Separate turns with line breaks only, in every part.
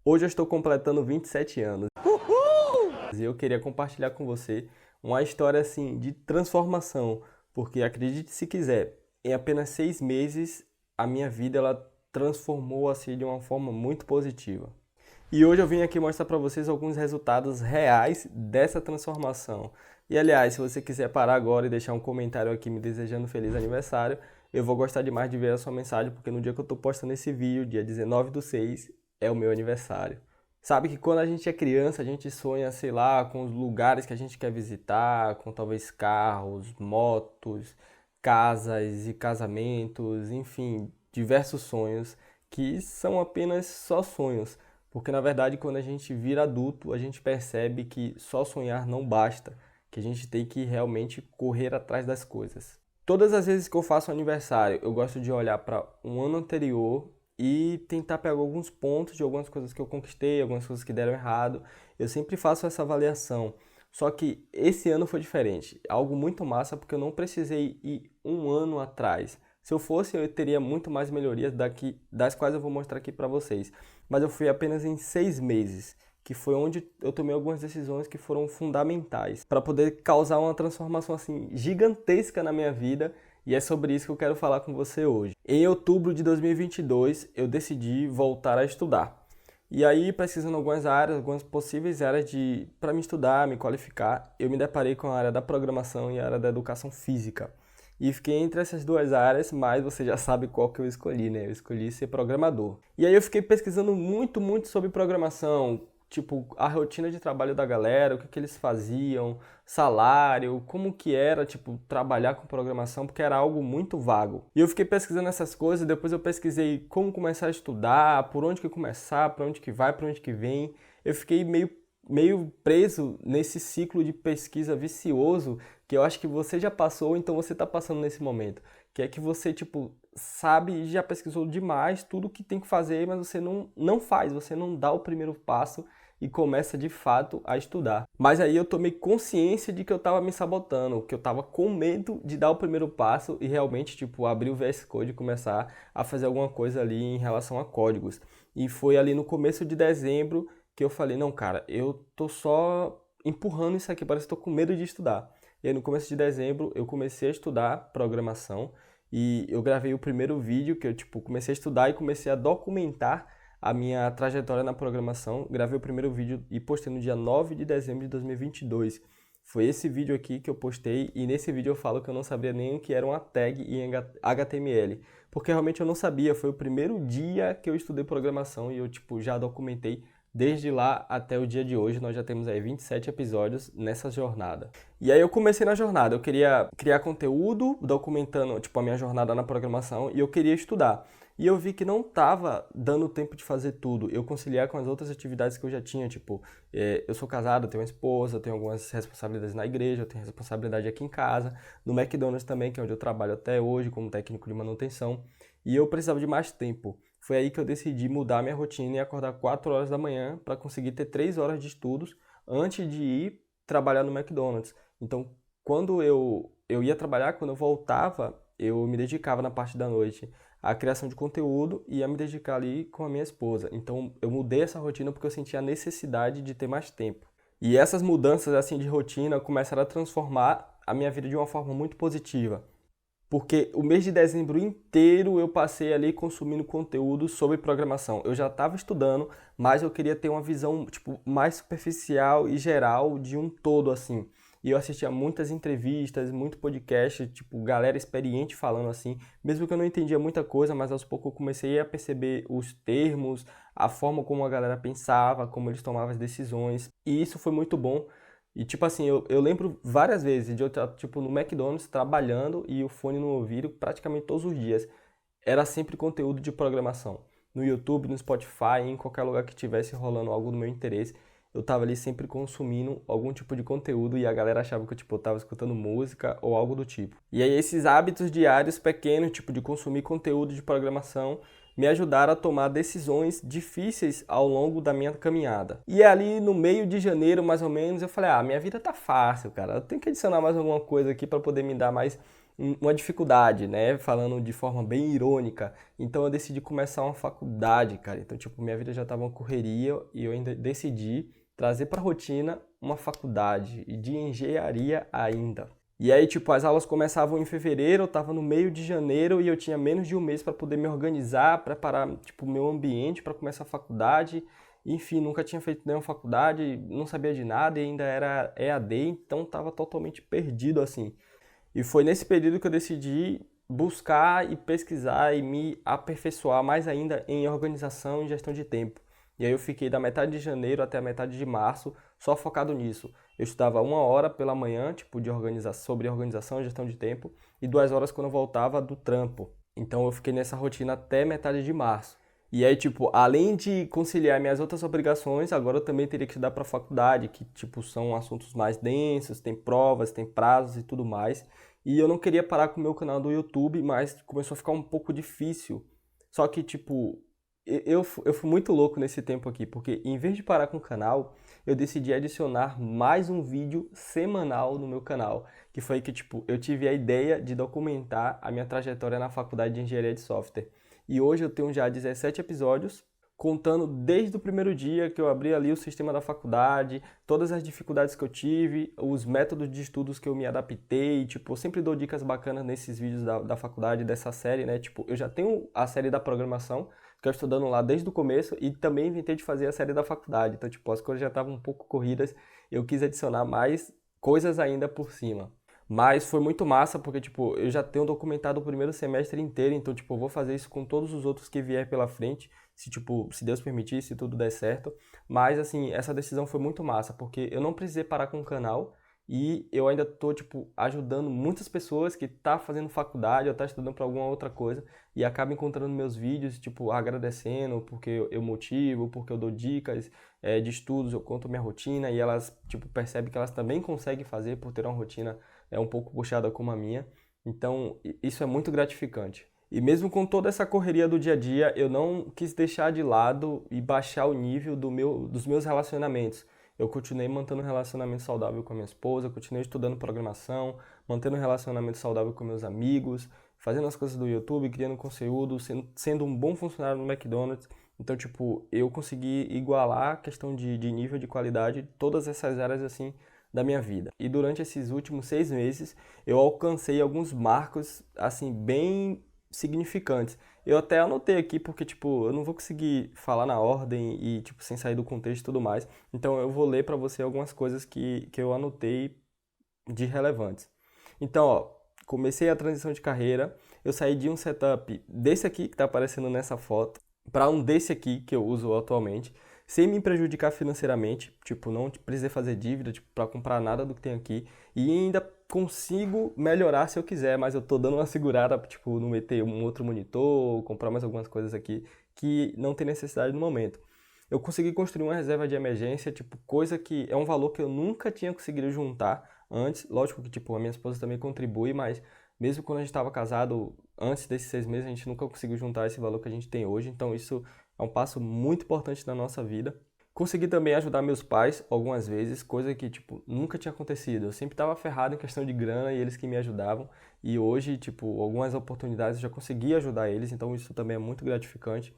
Hoje eu estou completando 27 anos. Uhul! E eu queria compartilhar com você uma história assim de transformação, porque acredite se quiser, em apenas 6 meses a minha vida ela transformou assim de uma forma muito positiva. E hoje eu vim aqui mostrar para vocês alguns resultados reais dessa transformação. E aliás, se você quiser parar agora e deixar um comentário aqui me desejando feliz aniversário, eu vou gostar demais de ver a sua mensagem, porque no dia que eu estou postando esse vídeo, dia 19/6, é o meu aniversário. Sabe que quando a gente é criança, a gente sonha, sei lá, com os lugares que a gente quer visitar, com talvez carros, motos, casas e casamentos, enfim, diversos sonhos que são apenas só sonhos. Porque na verdade, quando a gente vira adulto, a gente percebe que só sonhar não basta, que a gente tem que realmente correr atrás das coisas. Todas as vezes que eu faço aniversário, eu gosto de olhar para um ano anterior e tentar pegar alguns pontos de algumas coisas que eu conquistei, algumas coisas que deram errado. Eu sempre faço essa avaliação. Só que esse ano foi diferente. Algo muito massa porque eu não precisei ir um ano atrás. Se eu fosse, eu teria muito mais melhorias daqui, das quais eu vou mostrar aqui para vocês. Mas eu fui apenas em 6 meses, que foi onde eu tomei algumas decisões que foram fundamentais para poder causar uma transformação assim gigantesca na minha vida. E é sobre isso que eu quero falar com você hoje. Em outubro de 2022, eu decidi voltar a estudar. E aí, pesquisando algumas áreas, algumas possíveis áreas para me estudar, me qualificar, eu me deparei com a área da programação e a área da educação física. E fiquei entre essas duas áreas, mas você já sabe qual que eu escolhi, né? Eu escolhi ser programador. E aí eu fiquei pesquisando muito sobre programação, tipo, a rotina de trabalho da galera, o que eles faziam, salário, como que era, tipo, trabalhar com programação, porque era algo muito vago. E eu fiquei pesquisando essas coisas, depois eu pesquisei como começar a estudar, por onde que começar, para onde que vai, para onde que vem. Eu fiquei meio preso nesse ciclo de pesquisa vicioso que eu acho que você já passou, então você está passando nesse momento. Que é que você, tipo, sabe e já pesquisou demais tudo que tem que fazer, mas você não faz, você não dá o primeiro passo e começa de fato a estudar. Mas aí eu tomei consciência de que eu estava me sabotando, que eu estava com medo de dar o primeiro passo e realmente, tipo, abrir o VS Code e começar a fazer alguma coisa ali em relação a códigos. E foi ali no começo de dezembro que eu falei, não, cara, eu tô só empurrando isso aqui, parece que tô com medo de estudar. E aí no começo de dezembro eu comecei a estudar programação e eu gravei o primeiro vídeo que eu tipo comecei a estudar e comecei a documentar a minha trajetória na programação. Gravei o primeiro vídeo e postei no dia 9 de dezembro de 2022. Foi esse vídeo aqui que eu postei e nesse vídeo eu falo que eu não sabia nem o que era uma tag em HTML, porque realmente eu não sabia, foi o primeiro dia que eu estudei programação e eu tipo já documentei. Desde lá até o dia de hoje, nós já temos aí 27 episódios nessa jornada. E aí eu comecei na jornada, eu queria criar conteúdo documentando tipo, a minha jornada na programação e eu queria estudar. E eu vi que não estava dando tempo de fazer tudo, eu conciliar com as outras atividades que eu já tinha, tipo, eu sou casado, tenho uma esposa, tenho algumas responsabilidades na igreja, eu tenho responsabilidade aqui em casa, no McDonald's também, que é onde eu trabalho até hoje como técnico de manutenção, e eu precisava de mais tempo. Foi aí que eu decidi mudar minha rotina e acordar 4 horas da manhã para conseguir ter 3 horas de estudos antes de ir trabalhar no McDonald's. Então, quando eu ia trabalhar, quando eu voltava, eu me dedicava na parte da noite à criação de conteúdo e a me dedicar ali com a minha esposa. Então, eu mudei essa rotina porque eu sentia a necessidade de ter mais tempo. E essas mudanças assim de rotina começaram a transformar a minha vida de uma forma muito positiva. Porque o mês de dezembro inteiro eu passei ali consumindo conteúdo sobre programação. Eu já estava estudando, mas eu queria ter uma visão tipo, mais superficial e geral de um todo assim. E eu assistia muitas entrevistas, muito podcast, tipo, galera experiente falando assim. Mesmo que eu não entendia muita coisa, mas aos poucos eu comecei a perceber os termos, a forma como a galera pensava, como eles tomavam as decisões. E isso foi muito bom. E, tipo assim, eu lembro várias vezes de eu estar, tipo, no McDonald's trabalhando e o fone no ouvido praticamente todos os dias. Era sempre conteúdo de programação. No YouTube, no Spotify, em qualquer lugar que tivesse rolando algo do meu interesse, eu tava ali sempre consumindo algum tipo de conteúdo e a galera achava que eu, tipo, tava escutando música ou algo do tipo. E aí esses hábitos diários pequenos, tipo, de consumir conteúdo de programação, me ajudaram a tomar decisões difíceis ao longo da minha caminhada. E ali no meio de janeiro, mais ou menos, eu falei, minha vida tá fácil, cara. Eu tenho que adicionar mais alguma coisa aqui para poder me dar mais uma dificuldade, né? Falando de forma bem irônica. Então eu decidi começar uma faculdade, cara. Então, tipo, minha vida já estava uma correria e eu ainda decidi trazer para a rotina uma faculdade e de engenharia ainda. E aí, tipo, as aulas começavam em fevereiro, eu estava no meio de janeiro e eu tinha menos de um mês para poder me organizar, preparar, tipo, o meu ambiente para começar a faculdade. Enfim, nunca tinha feito nenhuma faculdade, não sabia de nada e ainda era EAD, então estava totalmente perdido assim. E foi nesse período que eu decidi buscar e pesquisar e me aperfeiçoar mais ainda em organização e gestão de tempo. E aí eu fiquei da metade de janeiro até a metade de março só focado nisso. Eu estudava 1 hora pela manhã, tipo, sobre organização e gestão de tempo, e 2 horas quando eu voltava do trampo. Então eu fiquei nessa rotina até metade de março. E aí, tipo, além de conciliar minhas outras obrigações, agora eu também teria que estudar para a faculdade, que, tipo, são assuntos mais densos, tem provas, tem prazos e tudo mais. E eu não queria parar com o meu canal do YouTube, mas começou a ficar um pouco difícil. Só que, tipo, eu fui muito louco nesse tempo aqui, porque em vez de parar com o canal, eu decidi adicionar mais um vídeo semanal no meu canal, que foi que, tipo, eu tive a ideia de documentar a minha trajetória na faculdade de engenharia de software. E hoje eu tenho já 17 episódios, contando desde o primeiro dia que eu abri ali o sistema da faculdade, todas as dificuldades que eu tive, os métodos de estudos que eu me adaptei, tipo, eu sempre dou dicas bacanas nesses vídeos da faculdade, dessa série, né? Tipo, eu já tenho a série da programação, que eu estou estudando lá desde o começo, e também inventei de fazer a série da faculdade. Então, tipo, as coisas já estavam um pouco corridas, eu quis adicionar mais coisas ainda por cima. Mas foi muito massa porque, tipo, eu já tenho documentado o primeiro semestre inteiro, então, tipo, eu vou fazer isso com todos os outros que vier pela frente, se, tipo, se Deus permitir, se tudo der certo. Mas, assim, essa decisão foi muito massa, porque eu não precisei parar com o canal e eu ainda tô, tipo, ajudando muitas pessoas que tá fazendo faculdade ou tá estudando para alguma outra coisa e acaba encontrando meus vídeos, tipo, agradecendo porque eu motivo, porque eu dou dicas de estudos, eu conto minha rotina e elas, tipo, percebem que elas também conseguem fazer por ter uma rotina um pouco puxada como a minha. Então, isso é muito gratificante. E mesmo com toda essa correria do dia a dia, eu não quis deixar de lado e baixar o nível dos meus relacionamentos. Eu continuei mantendo um relacionamento saudável com a minha esposa, continuei estudando programação, mantendo um relacionamento saudável com meus amigos, fazendo as coisas do YouTube, criando conteúdo, sendo um bom funcionário no McDonald's. Então, tipo, eu consegui igualar a questão de nível de qualidade de todas essas áreas, assim, da minha vida. E durante esses últimos 6 meses, eu alcancei alguns marcos, assim, bem significantes. Eu até anotei aqui porque, tipo, eu não vou conseguir falar na ordem e, tipo, sem sair do contexto e tudo mais. Então, eu vou ler para você algumas coisas que eu anotei de relevantes. Então, ó, comecei a transição de carreira, eu saí de um setup desse aqui, que está aparecendo nessa foto, para um desse aqui, que eu uso atualmente, sem me prejudicar financeiramente, tipo, não precisei fazer dívida, tipo, para comprar nada do que tem aqui, e ainda consigo melhorar se eu quiser, mas eu tô dando uma segurada, tipo, não meter um outro monitor, comprar mais algumas coisas aqui que não tem necessidade no momento. Eu consegui construir uma reserva de emergência, tipo, coisa que é um valor que eu nunca tinha conseguido juntar antes. Lógico que, tipo, a minha esposa também contribui, mas mesmo quando a gente estava casado, antes desses 6 meses, a gente nunca conseguiu juntar esse valor que a gente tem hoje. Então, isso é um passo muito importante na nossa vida. Consegui também ajudar meus pais algumas vezes, coisa que, tipo, nunca tinha acontecido. Eu sempre estava ferrado em questão de grana e eles que me ajudavam. E hoje, tipo, algumas oportunidades eu já consegui ajudar eles, então isso também é muito gratificante.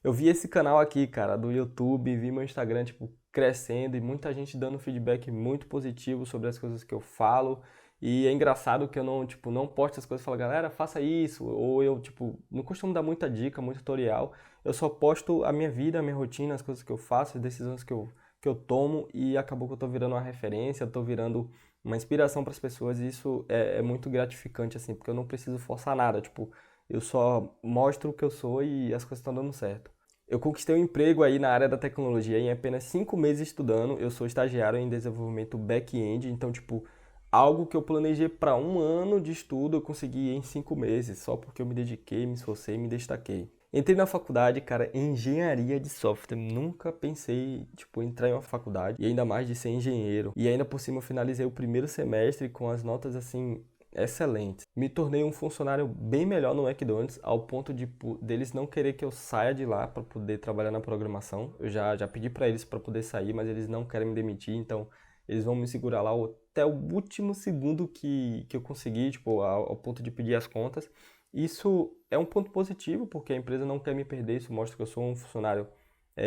Eu vi esse canal aqui, cara, do YouTube, vi meu Instagram, tipo, crescendo e muita gente dando feedback muito positivo sobre as coisas que eu falo. E é engraçado que eu não, tipo, não posto as coisas e falo, galera, faça isso. Ou eu, tipo, não costumo dar muita dica, muito tutorial. Eu só posto a minha vida, a minha rotina, as coisas que eu faço, as decisões que eu tomo e acabou que eu tô virando uma referência, eu tô virando uma inspiração para as pessoas e isso é muito gratificante, assim, porque eu não preciso forçar nada, tipo, eu só mostro o que eu sou e as coisas estão dando certo. Eu conquistei um emprego aí na área da tecnologia em apenas 5 meses estudando. Eu sou estagiário em desenvolvimento back-end, então, tipo, algo que eu planejei para um ano de estudo eu consegui em 5 meses, só porque eu me dediquei, me esforcei e me destaquei. Entrei na faculdade, cara, em engenharia de software. Nunca pensei, tipo, entrar em uma faculdade e ainda mais de ser engenheiro. E ainda por cima eu finalizei o primeiro semestre com as notas assim excelentes. Me tornei um funcionário bem melhor no McDonald's, ao ponto de deles não querer que eu saia de lá para poder trabalhar na programação. Eu já pedi para eles para poder sair, mas eles não querem me demitir, então eles vão me segurar lá até o último segundo que eu conseguir, tipo, ao ponto de pedir as contas. Isso é um ponto positivo, porque a empresa não quer me perder, isso mostra que eu sou um funcionário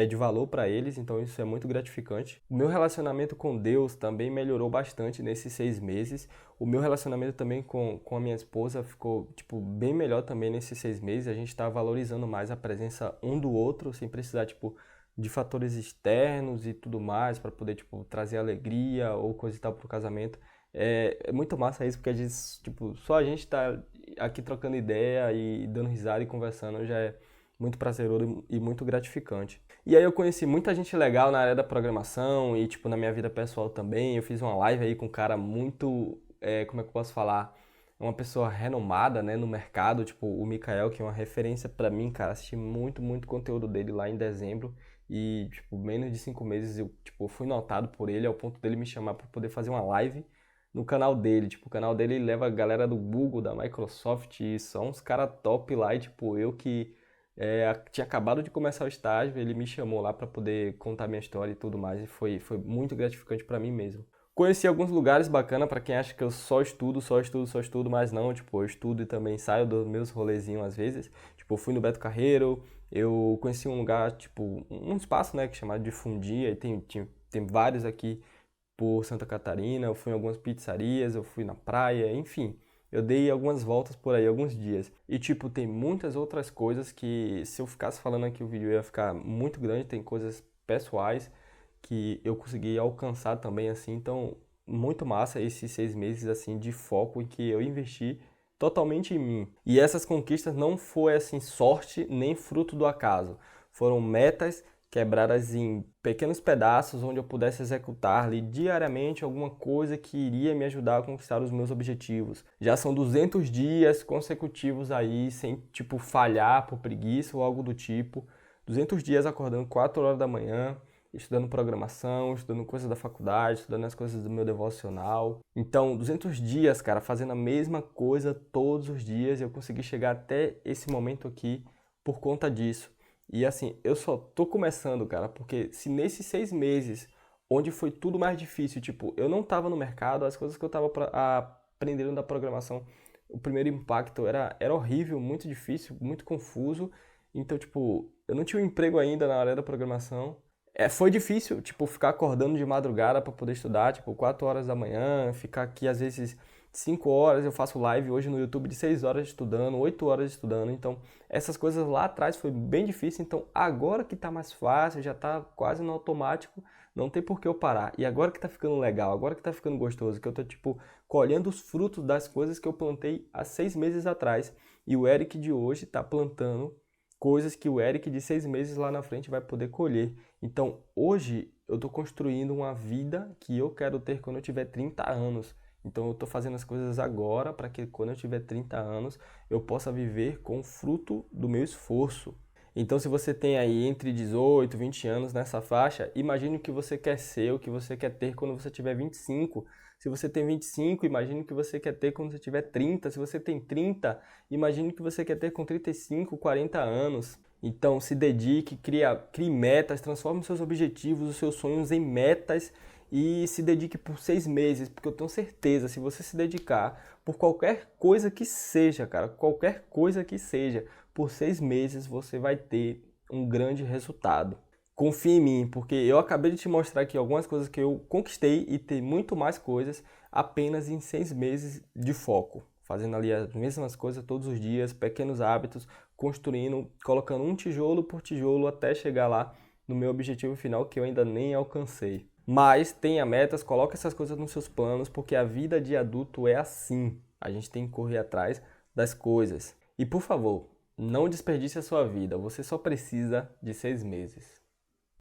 de valor para eles, então isso é muito gratificante. O meu relacionamento com Deus também melhorou bastante nesses 6 meses. O meu relacionamento também com a minha esposa ficou, tipo, bem melhor também nesses 6 meses. A gente está valorizando mais a presença um do outro, sem precisar, tipo, de fatores externos e tudo mais, para poder, tipo, trazer alegria ou coisa e tal pro casamento. É muito massa isso, porque a gente, tipo, só a gente tá aqui trocando ideia e dando risada e conversando já é muito prazeroso e muito gratificante. E aí eu conheci muita gente legal na área da programação e, tipo, na minha vida pessoal também. Eu fiz uma live aí com um cara muito, como é que eu posso falar? Uma pessoa renomada, né, no mercado, tipo, o Mikael, que é uma referência pra mim, cara. Assisti muito, muito conteúdo dele lá em dezembro e, tipo, menos de 5 meses eu, tipo, fui notado por ele ao ponto dele me chamar pra poder fazer uma live no canal dele. Tipo, o canal dele leva a galera do Google, da Microsoft e só uns caras top lá e, tipo, eu que tinha acabado de começar o estágio, ele me chamou lá para poder contar minha história e tudo mais, e foi muito gratificante para mim mesmo. Conheci alguns lugares bacanas para quem acha que eu só estudo, só estudo, só estudo, mas não, tipo, eu estudo e também saio dos meus rolezinhos às vezes. Tipo, eu fui no Beto Carreiro, eu conheci um lugar, tipo, um espaço, né, que é chamado de Fundia, e tem vários aqui por Santa Catarina, eu fui em algumas pizzarias, eu fui na praia, enfim. Eu dei algumas voltas por aí, alguns dias. E, tipo, tem muitas outras coisas que, se eu ficasse falando aqui o vídeo ia ficar muito grande. Tem coisas pessoais que eu consegui alcançar também, assim. Então, muito massa esses 6 meses, assim, de foco em que eu investi totalmente em mim. E essas conquistas não foi, assim, sorte nem fruto do acaso. Foram metas quebradas em pequenos pedaços onde eu pudesse executar ali diariamente alguma coisa que iria me ajudar a conquistar os meus objetivos. Já são 200 dias consecutivos aí sem, tipo, falhar por preguiça ou algo do tipo. 200 dias acordando 4 horas da manhã, estudando programação, estudando coisas da faculdade, estudando as coisas do meu devocional. Então, 200 dias, cara, fazendo a mesma coisa todos os dias, eu consegui chegar até esse momento aqui por conta disso. E assim, eu só tô começando, cara, porque se nesses 6 meses, onde foi tudo mais difícil, tipo, eu não tava no mercado, as coisas que eu tava aprendendo da programação, o primeiro impacto era horrível, muito difícil, muito confuso. Então, tipo, eu não tinha um emprego ainda na área da programação. Foi difícil, tipo, ficar acordando de madrugada para poder estudar, tipo, 4 horas da manhã, ficar aqui às vezes 5 horas, eu faço live hoje no YouTube de 6 horas estudando, 8 horas estudando. Então, essas coisas lá atrás foi bem difícil. Então, agora que tá mais fácil, já tá quase no automático, não tem por que eu parar. E agora que tá ficando legal, agora que tá ficando gostoso, que eu tô, tipo, colhendo os frutos das coisas que eu plantei há 6 meses atrás. E o Eric de hoje tá plantando coisas que o Eric de 6 meses lá na frente vai poder colher. Então, hoje eu estou construindo uma vida que eu quero ter quando eu tiver 30 anos. Então, eu estou fazendo as coisas agora para que quando eu tiver 30 anos eu possa viver com o fruto do meu esforço. Então, se você tem aí entre 18 e 20 anos nessa faixa, imagine o que você quer ser, o que você quer ter quando você tiver 25. Se você tem 25, imagine o que você quer ter quando você tiver 30. Se você tem 30, imagine o que você quer ter com 35, 40 anos. Então, se dedique, crie metas, transforme os seus objetivos, os seus sonhos em metas e se dedique por 6 meses, porque eu tenho certeza, se você se dedicar por qualquer coisa que seja, cara, qualquer coisa que seja, por 6 meses você vai ter um grande resultado. Confie em mim, porque eu acabei de te mostrar aqui algumas coisas que eu conquistei e tem muito mais coisas apenas em 6 meses de foco. Fazendo ali as mesmas coisas todos os dias, pequenos hábitos, construindo, colocando um tijolo por tijolo até chegar lá no meu objetivo final que eu ainda nem alcancei. Mas tenha metas, coloque essas coisas nos seus planos, porque a vida de adulto é assim. A gente tem que correr atrás das coisas. E por favor, não desperdice a sua vida, você só precisa de 6 meses.